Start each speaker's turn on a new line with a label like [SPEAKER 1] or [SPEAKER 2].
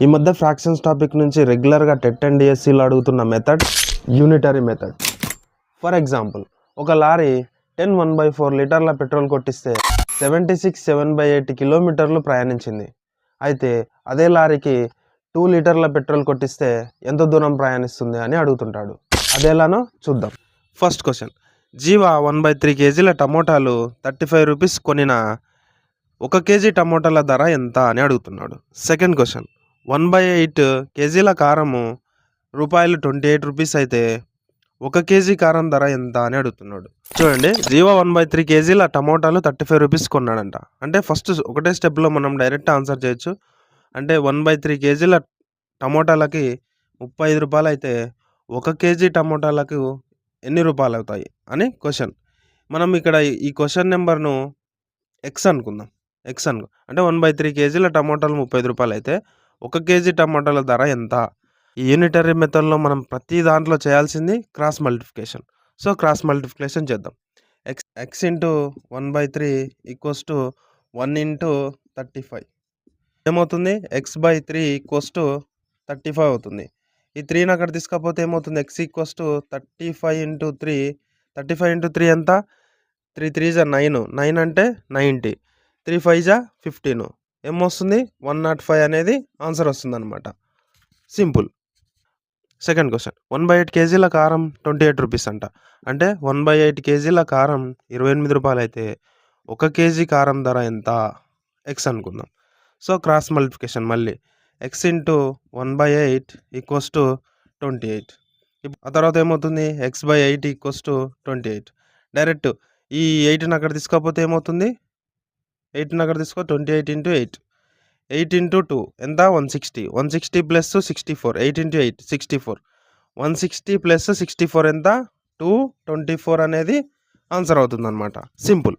[SPEAKER 1] ఈ మధ్య fractions topic నుంచి రెగ్యులర్గా టెట్ అండ్ డిఎస్సిలో అడుగుతున్న method unitary method. For example, ఒక లారీ 10 1/4 లీటర్ల పెట్రోల్ కొట్టిస్తే 76 7/8 కిలోమీటర్లు ప్రయాణించింది. అయితే అదే లారీకి 2 లీటర్ల పెట్రోల్ కొట్టిస్తే ఎంత దూరం ప్రయాణిస్తుంది అని అడుగుతుంటాడు. అదేలానో చూద్దాం. ఫస్ట్ క్వశ్చన్, జీవ 1/3 కేజీల టమోటాలు 35 రూపీస్ కొనిన 1 కేజీ టమోటాల ధర ఎంత అని అడుగుతున్నాడు. సెకండ్ క్వశ్చన్, 1/8 కేజీల కారము రూపాయలు 28 రూపీస్ అయితే 1 కేజీ కారం ధర ఎంత అని అడుగుతున్నాడు. చూడండి, జీవ 1/3 కేజీల టమోటాలు 35 రూపీస్ కొన్నాడంట. అంటే ఫస్ట్ ఒకటే స్టెప్లో మనం డైరెక్ట్ ఆన్సర్ చేయొచ్చు. అంటే 1/3 కేజీల టమోటాలకి 35 రూపాయలు అయితే 1 కేజీ టమోటాలకు ఎన్ని రూపాయలు అవుతాయి అని క్వశ్చన్. మనం ఇక్కడ ఈ క్వశ్చన్ నెంబర్ను ఎక్స్ అనుకుందాం. అంటే 1/3 కేజీల టమోటాలు 35 రూపాయలు అయితే 1 కేజీ టమాటాల ధర ఎంత? ఈ యూనిటరీ మెథడ్లో మనం ప్రతి దాంట్లో చేయాల్సింది cross multiplication. So cross multiplication చేద్దాం. X into 1/3 equals to 1 into 35 ఏమవుతుంది? x/3 ఈక్వల్స్ టు 35 అవుతుంది. ఈ 3ని అక్కడ తీసుకపోతే ఏమవుతుంది? x equals to 35 into 3. 35 into 3 ఎంత? 3 3 జా 9. 9 అంటే 90. 3 5 జా 15. ఏమొస్తుంది? 105 అనేది ఆన్సర్ వస్తుంది అనమాట. సింపుల్. సెకండ్ క్వశ్చన్, 1/8 కేజీల కారం 28 రూపీస్ అంట. అంటే 1/8 కేజీల కారం 28 రూపాయలు అయితే 1 కేజీ కారం ధర ఎంత? ఎక్స్ అనుకుందాం. సో క్రాస్ మల్టిప్లికేషన్ మళ్ళీ ఎక్స్ ఇంటూ 1/8 ఈక్వల్స్ టు 28. ఆ తర్వాత ఏమవుతుంది? x/8 equals to 28. డైరెక్ట్ ఈ 8ని అక్కడ తీసుకోకపోతే ఏమవుతుంది? 8ని అక్కడ తీసుకో. 28 ఇంటూ 8. 8 ఇంటూ 2 ఎంత? 160. 160 ప్లస్ 64. 8 ఇంటూ 8 64. 160 ప్లస్ 64 ఎంత? 224 అనేది ఆన్సర్ అవుతుంది అనమాట. సింపుల్.